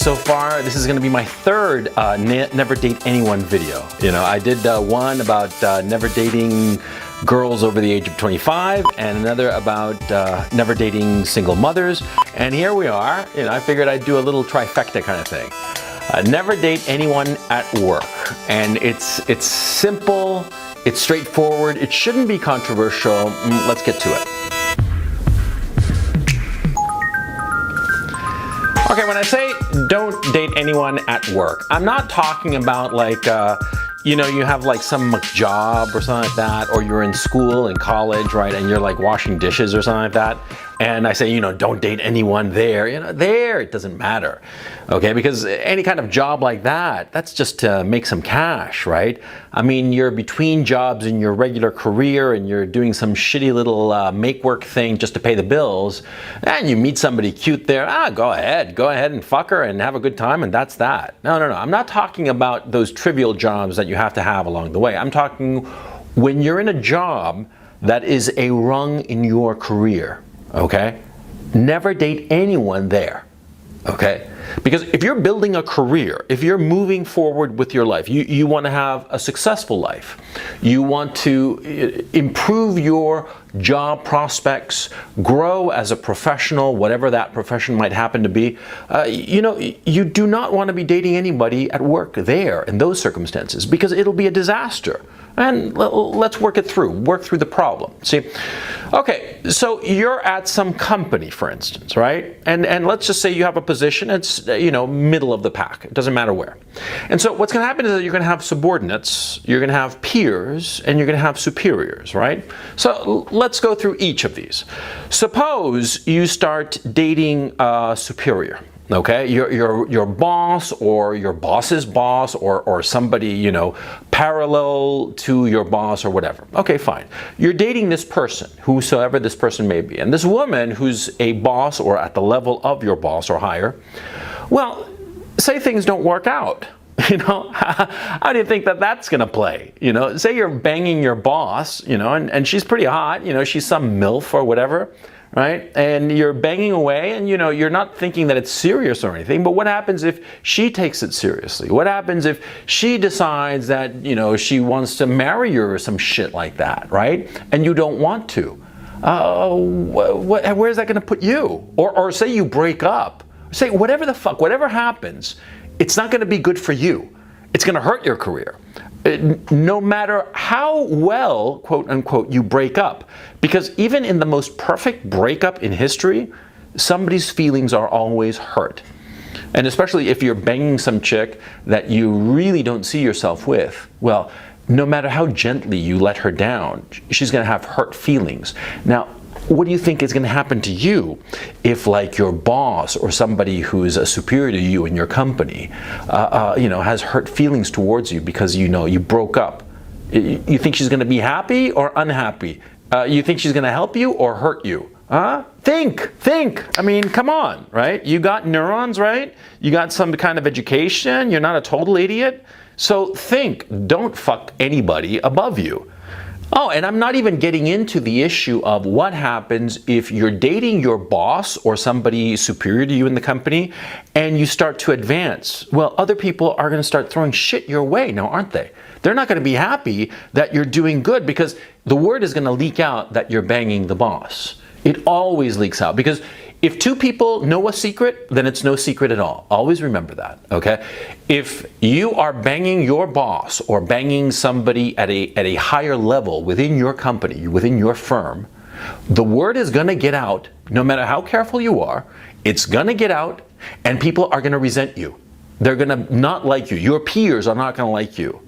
so far. This is going to be my third never date anyone video. You know, I did one about never dating girls over the age of 25 and another about never dating single mothers. And here we are. You know, I figured I'd do a little trifecta kind of thing. Never date anyone at work. And it's simple, it's straightforward, it shouldn't be controversial. Let's get to it. Okay, when I say don't date anyone at work, I'm not talking about like, you know, you have like some job or something like that, or you're in school in college, right, and you're like washing dishes or something like that, and I say, you know, don't date anyone there. You know, there, it doesn't matter, okay, because any kind of job like that, that's just to make some cash, right? I mean, you're between jobs in your regular career and you're doing some shitty little make work thing just to pay the bills, and you meet somebody cute there, go ahead and fuck her and have a good time, and that's that. No, I'm not talking about those trivial jobs that you have to have along the way. I'm talking when you're in a job that is a rung in your career, okay? Never date anyone there, okay? Because if you're building a career, if you're moving forward with your life, you want to have a successful life. You want to improve your job prospects, grow as a professional, whatever that profession might happen to be. You know, you do not want to be dating anybody at work there in those circumstances because it'll be a disaster. And let's work through the problem. See, okay, so you're at some company, for instance, right? And let's just say you have a position, it's, you know, middle of the pack. It doesn't matter where. And so what's going to happen is that you're going to have subordinates, you're going to have peers, and you're going to have superiors, right? So let's go through each of these. Suppose you start dating a superior. Okay, your boss or your boss's boss or somebody, you know, parallel to your boss or whatever. Okay, fine. You're dating this person, whosoever this person may be. And this woman who's a boss or at the level of your boss or higher, well, say things don't work out. You know, how do you think that that's going to play? You know, say you're banging your boss, you know, and she's pretty hot, you know, she's some MILF or whatever. Right? And you're banging away and, you know, you're not thinking that it's serious or anything, but what happens if she takes it seriously? What happens if she decides that, you know, she wants to marry you or some shit like that, right? And you don't want to. Where's that going to put you? Or say you break up. Say whatever the fuck, whatever happens, it's not going to be good for you. It's going to hurt your career. No matter how well, quote unquote, you break up. Because even in the most perfect breakup in history, somebody's feelings are always hurt. And especially if you're banging some chick that you really don't see yourself with, well, no matter how gently you let her down, she's going to have hurt feelings. Now, what do you think is going to happen to you if, like, your boss or somebody who's a superior to you in your company, you know, has hurt feelings towards you because, you know, you broke up? You think she's going to be happy or unhappy? You think she's going to help you or hurt you? Huh? Think. I mean, come on, right? You got neurons, right? You got some kind of education. You're not a total idiot. So think. Don't fuck anybody above you. Oh, and I'm not even getting into the issue of what happens if you're dating your boss or somebody superior to you in the company and you start to advance. Well, other people are going to start throwing shit your way now, aren't they? They're not going to be happy that you're doing good because the word is going to leak out that you're banging the boss. It always leaks out because if two people know a secret, then it's no secret at all. Always remember that, okay? If you are banging your boss or banging somebody at a higher level within your company, within your firm, the word is going to get out. No matter how careful you are, it's going to get out and people are going to resent you. They're going to not like you. Your peers are not going to like you.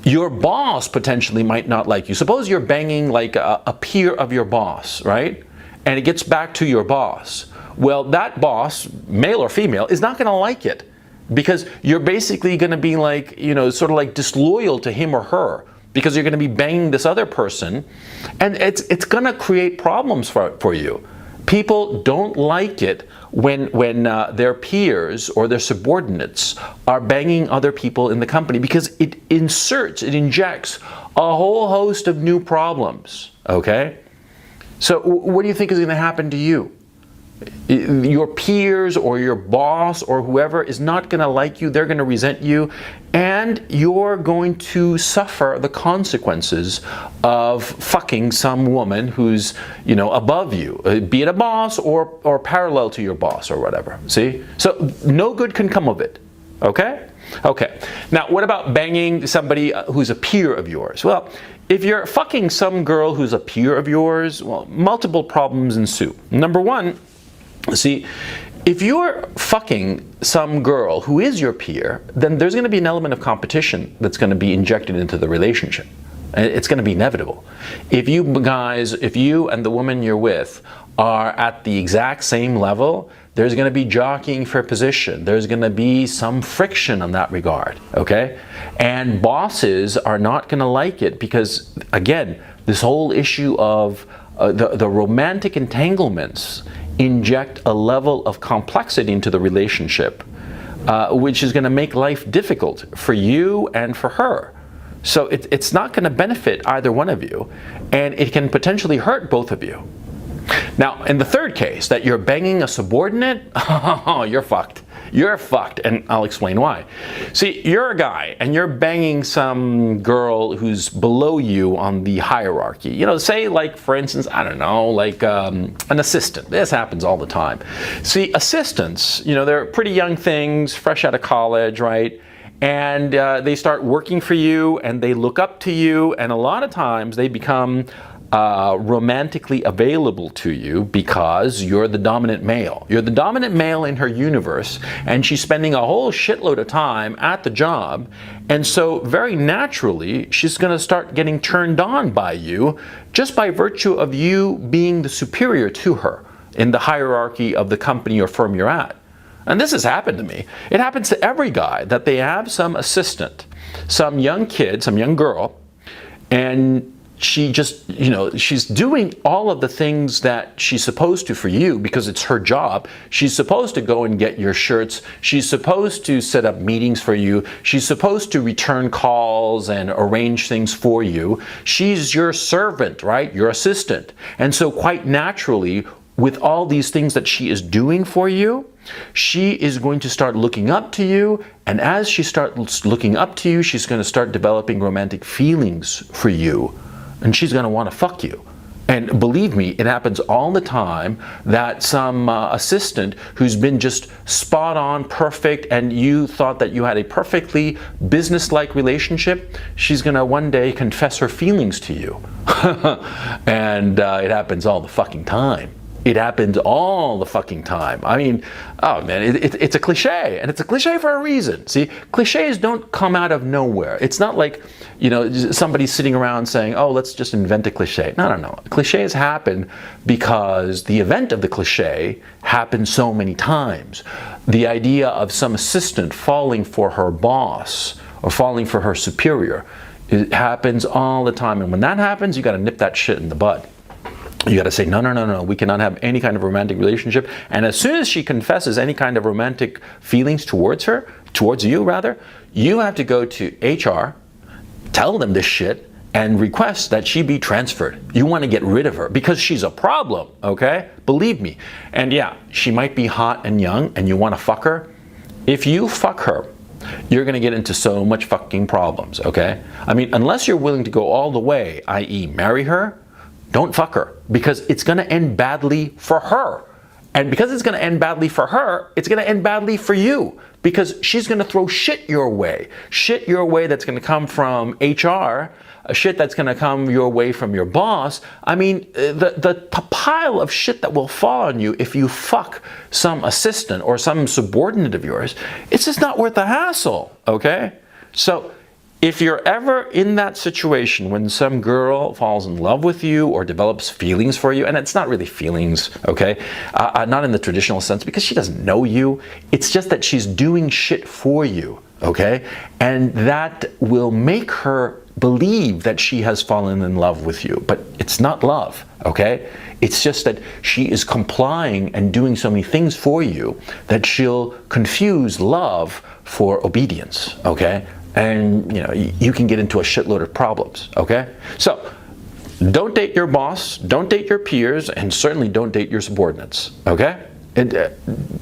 Your boss potentially might not like you. Suppose you're banging like a peer of your boss, right? And it gets back to your boss. Well, that boss, male or female, is not going to like it because you're basically going to be like, you know, sort of like disloyal to him or her because you're going to be banging this other person, and it's going to create problems for you. People don't like it when their peers or their subordinates are banging other people in the company because it injects a whole host of new problems, okay? So what do you think is going to happen to you? Your peers or your boss or whoever is not going to like you. They're going to resent you, and you're going to suffer the consequences of fucking some woman who's, above you, be it a boss or parallel to your boss or whatever. See? So no good can come of it. Okay? Okay. Now, what about banging somebody who's a peer of yours? Well, if you're fucking some girl who's a peer of yours, well, multiple problems ensue. Number one, see, if you're fucking some girl who is your peer, then there's going to be an element of competition that's going to be injected into the relationship. It's going to be inevitable. If you and the woman you're with are at the exact same level, there's going to be jockeying for position. There's going to be some friction in that regard, okay? And bosses are not going to like it because, again, this whole issue of the romantic entanglements inject a level of complexity into the relationship, which is going to make life difficult for you and for her. So it's not going to benefit either one of you, and it can potentially hurt both of you. Now, in the third case, that you're banging a subordinate, oh, you're fucked. You're fucked, and I'll explain why. See, you're a guy, and you're banging some girl who's below you on the hierarchy. Say, like, for instance, I don't know, like an assistant. This happens all the time. See, assistants, they're pretty young things, fresh out of college, right? And they start working for you, and they look up to you, and a lot of times they become romantically available to you because you're the dominant male. You're the dominant male in her universe, and she's spending a whole shitload of time at the job, and so very naturally she's going to start getting turned on by you just by virtue of you being the superior to her in the hierarchy of the company or firm you're at. And this has happened to me. It happens to every guy that they have some assistant, some young kid, some young girl, and she just, she's doing all of the things that she's supposed to for you because it's her job. She's supposed to go and get your shirts. She's supposed to set up meetings for you. She's supposed to return calls and arrange things for you. She's your servant, right? Your assistant. And so quite naturally, with all these things that she is doing for you, she is going to start looking up to you. And as she starts looking up to you, she's going to start developing romantic feelings for you. And she's going to want to fuck you. And believe me, it happens all the time that some assistant who's been just spot on, perfect, and you thought that you had a perfectly business-like relationship, she's going to one day confess her feelings to you. And it happens all the fucking time. It happens all the fucking time. I mean, oh man, it's a cliche, and it's a cliche for a reason. See, cliches don't come out of nowhere. It's not like, somebody sitting around saying, oh, let's just invent a cliche. No. Cliches happen because the event of the cliche happens so many times. The idea of some assistant falling for her boss or falling for her superior, it happens all the time. And when that happens, you got to nip that shit in the bud. You got to say, no, we cannot have any kind of romantic relationship. And as soon as she confesses any kind of romantic feelings towards you, you have to go to HR, tell them this shit, and request that she be transferred. You want to get rid of her because she's a problem, okay? Believe me. And yeah, she might be hot and young and you want to fuck her. If you fuck her, you're going to get into so much fucking problems, okay? I mean, unless you're willing to go all the way, i.e. marry her, don't fuck her, because it's going to end badly for her. And because it's going to end badly for her, it's going to end badly for you, because she's going to throw shit your way that's going to come from HR, shit that's going to come your way from your boss. I mean, the pile of shit that will fall on you if you fuck some assistant or some subordinate of yours, it's just not worth the hassle, okay? So if you're ever in that situation when some girl falls in love with you or develops feelings for you, and it's not really feelings, okay? Not in the traditional sense, because she doesn't know you. It's just that she's doing shit for you, okay? And that will make her believe that she has fallen in love with you. But it's not love, okay? It's just that she is complying and doing so many things for you that she'll confuse love for obedience, okay? And you can get into a shitload of problems, okay? So don't date your boss, don't date your peers, and certainly don't date your subordinates, okay? And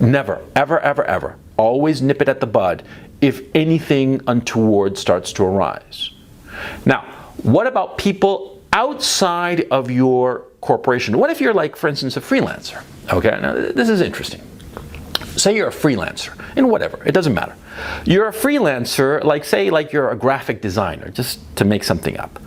never, ever, ever, ever. Always nip it at the bud if anything untoward starts to arise. Now, what about people outside of your corporation? What if you're like, for instance, a freelancer? Okay, now this is interesting. Say you're a freelancer in whatever, it doesn't matter. You're a freelancer, like say like you're a graphic designer, just to make something up.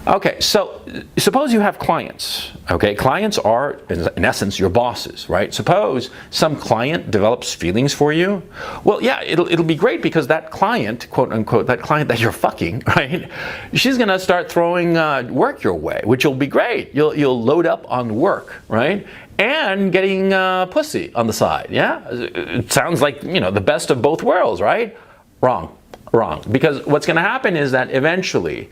Okay, so suppose you have clients, okay? Clients are, in essence, your bosses, right? Suppose some client develops feelings for you. Well, yeah, it'll be great because that client, quote unquote, that client that you're fucking, right? She's gonna start throwing work your way, which will be great. You'll load up on work, right? And getting pussy on the side, yeah? It sounds like, you know, the best of both worlds, right? Wrong. Because what's gonna happen is that eventually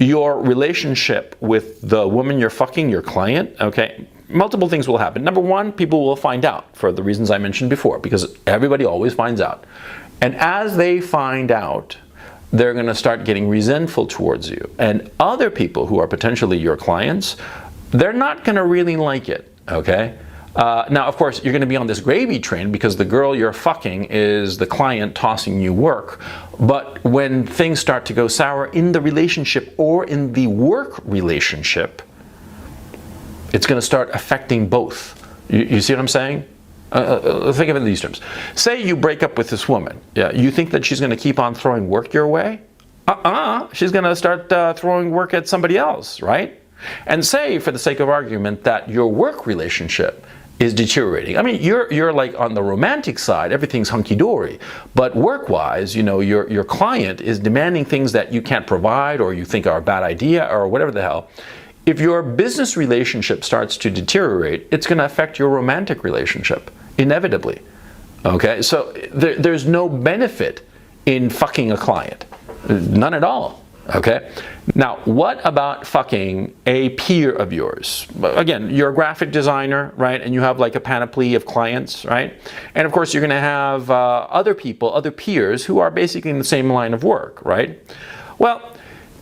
your relationship with the woman you're fucking, your client, okay, multiple things will happen. Number one, people will find out for the reasons I mentioned before, because everybody always finds out. And as they find out, they're gonna start getting resentful towards you. And other people who are potentially your clients, they're not gonna really like it, okay? Now, of course, you're going to be on this gravy train because the girl you're fucking is the client tossing you work. But when things start to go sour in the relationship or in the work relationship, it's going to start affecting both. You see what I'm saying? Think of it in these terms. Say you break up with this woman. Yeah, you think that she's going to keep on throwing work your way? She's going to start throwing work at somebody else, right? And say, for the sake of argument, that your work relationship is deteriorating. I mean, you're like on the romantic side, everything's hunky-dory, but work-wise, you know, your client is demanding things that you can't provide or you think are a bad idea or whatever the hell. If your business relationship starts to deteriorate, it's going to affect your romantic relationship, inevitably. Okay, so there's no benefit in fucking a client, none at all. Okay, now what about fucking a peer of yours? Again, you're a graphic designer, right? And you have like a panoply of clients, right? And of course, you're going to have other people, other peers who are basically in the same line of work, right? Well,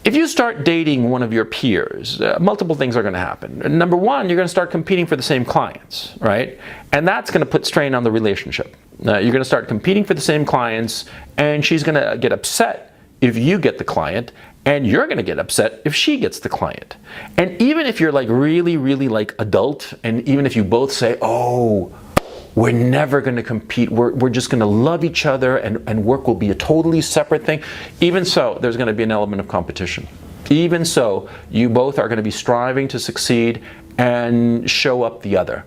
if you start dating one of your peers, multiple things are going to happen. Number one, you're going to start competing for the same clients, right? And that's going to put strain on the relationship. You're going to start competing for the same clients, and she's going to get upset if you get the client, and you're going to get upset if she gets the client. And even if you're like really, really like adult, and even if you both say, oh, we're never going to compete, we're just going to love each other, and work will be a totally separate thing, even so, there's going to be an element of competition. Even so, you both are going to be striving to succeed and show up the other.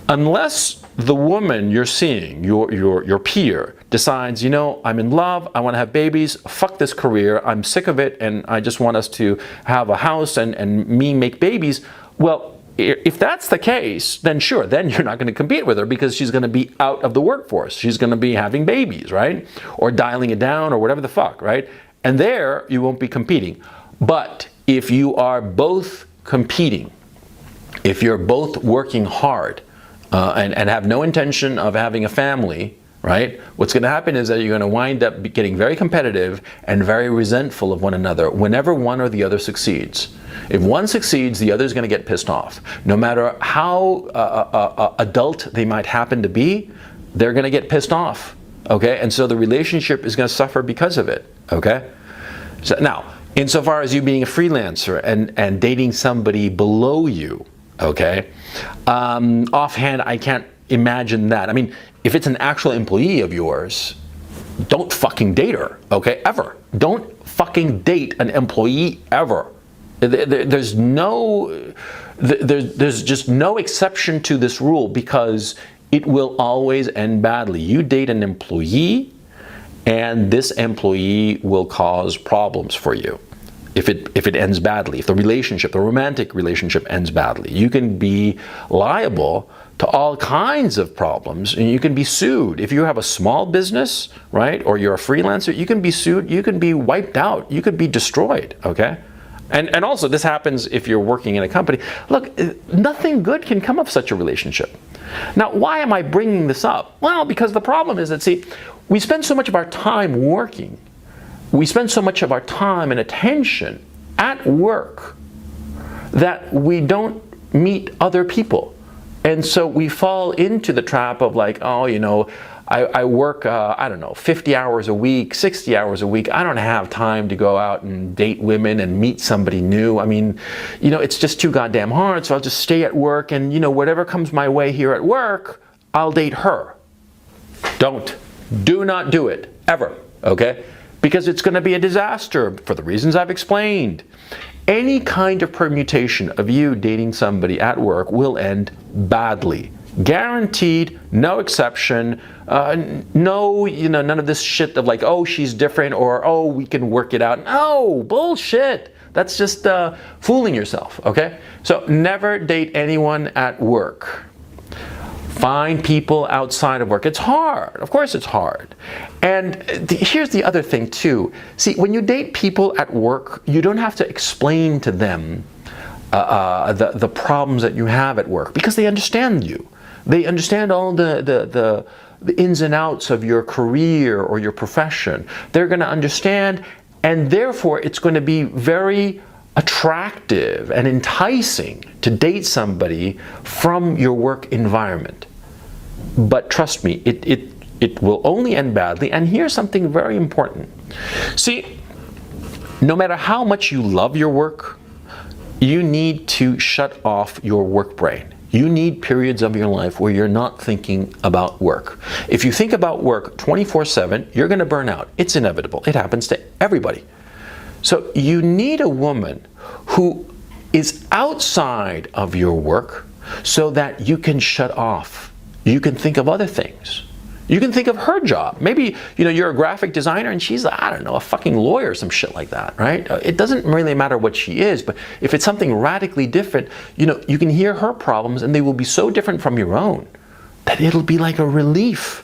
Unless the woman you're seeing, your peer, decides, you know, I'm in love, I want to have babies, fuck this career, I'm sick of it, and I just want us to have a house and me make babies. Well, if that's the case, then sure, then you're not going to compete with her because she's going to be out of the workforce. She's going to be having babies, right? Or dialing it down or whatever the fuck, right? And there, you won't be competing. But if you are both competing, if you're both working hard and have no intention of having a family, right? What's going to happen is that you're going to wind up getting very competitive and very resentful of one another whenever one or the other succeeds. If one succeeds, the other is going to get pissed off. No matter how adult they might happen to be, they're going to get pissed off. Okay? And so the relationship is going to suffer because of it. Okay? So now, insofar as you being a freelancer and dating somebody below you, okay? Offhand, I can't imagine that. I mean, if it's an actual employee of yours, don't fucking date her, okay? Ever. Don't fucking date an employee ever. There's just no exception to this rule because it will always end badly. You date an employee, and this employee will cause problems for you. If it ends badly, if the relationship, the romantic relationship ends badly, you can be liable to all kinds of problems, and you can be sued. If you have a small business, right, or you're a freelancer, you can be sued, you can be wiped out, you could be destroyed, okay? And also, this happens if you're working in a company. Look, nothing good can come of such a relationship. Now, why am I bringing this up? Well, because the problem is that, see, we spend so much of our time working. We spend so much of our time and attention at work that we don't meet other people. And so we fall into the trap of like, oh, I work, I don't know, 50 hours a week, 60 hours a week. I don't have time to go out and date women and meet somebody new. I mean, it's just too goddamn hard, so I'll just stay at work and, whatever comes my way here at work, I'll date her. Do not do it, ever, okay? Because it's going to be a disaster for the reasons I've explained. Any kind of permutation of you dating somebody at work will end badly. Guaranteed, no exception, no, none of this shit of like, oh, she's different, or oh, we can work it out. No, bullshit. That's just fooling yourself, okay? So never date anyone at work. Find people outside of work. It's hard. Of course it's hard. And here's the other thing too. See, when you date people at work, you don't have to explain to them the problems that you have at work, because they understand you. They understand all the ins and outs of your career or your profession. They're going to understand, and therefore it's going to be very attractive and enticing to date somebody from your work environment. But trust me, it will only end badly. And here's something very important. See, no matter how much you love your work, you need to shut off your work brain. You need periods of your life where you're not thinking about work. If you think about work 24/7, you're going to burn out. It's inevitable. It happens to everybody. So you need a woman who is outside of your work so that you can shut off. You can think of other things. You can think of her job. Maybe, you're a graphic designer and she's, I don't know, a fucking lawyer or some shit like that, right? It doesn't really matter what she is, but if it's something radically different, you can hear her problems and they will be so different from your own that it'll be like a relief.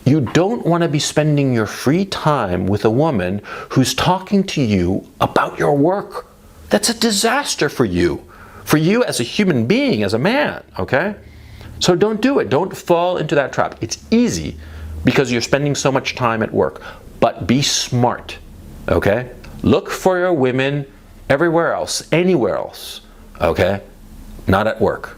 You don't want to be spending your free time with a woman who's talking to you about your work. That's a disaster for you as a human being, as a man, okay? So don't do it. Don't fall into that trap. It's easy because you're spending so much time at work. But be smart, okay? Look for your women everywhere else, anywhere else, okay? Not at work.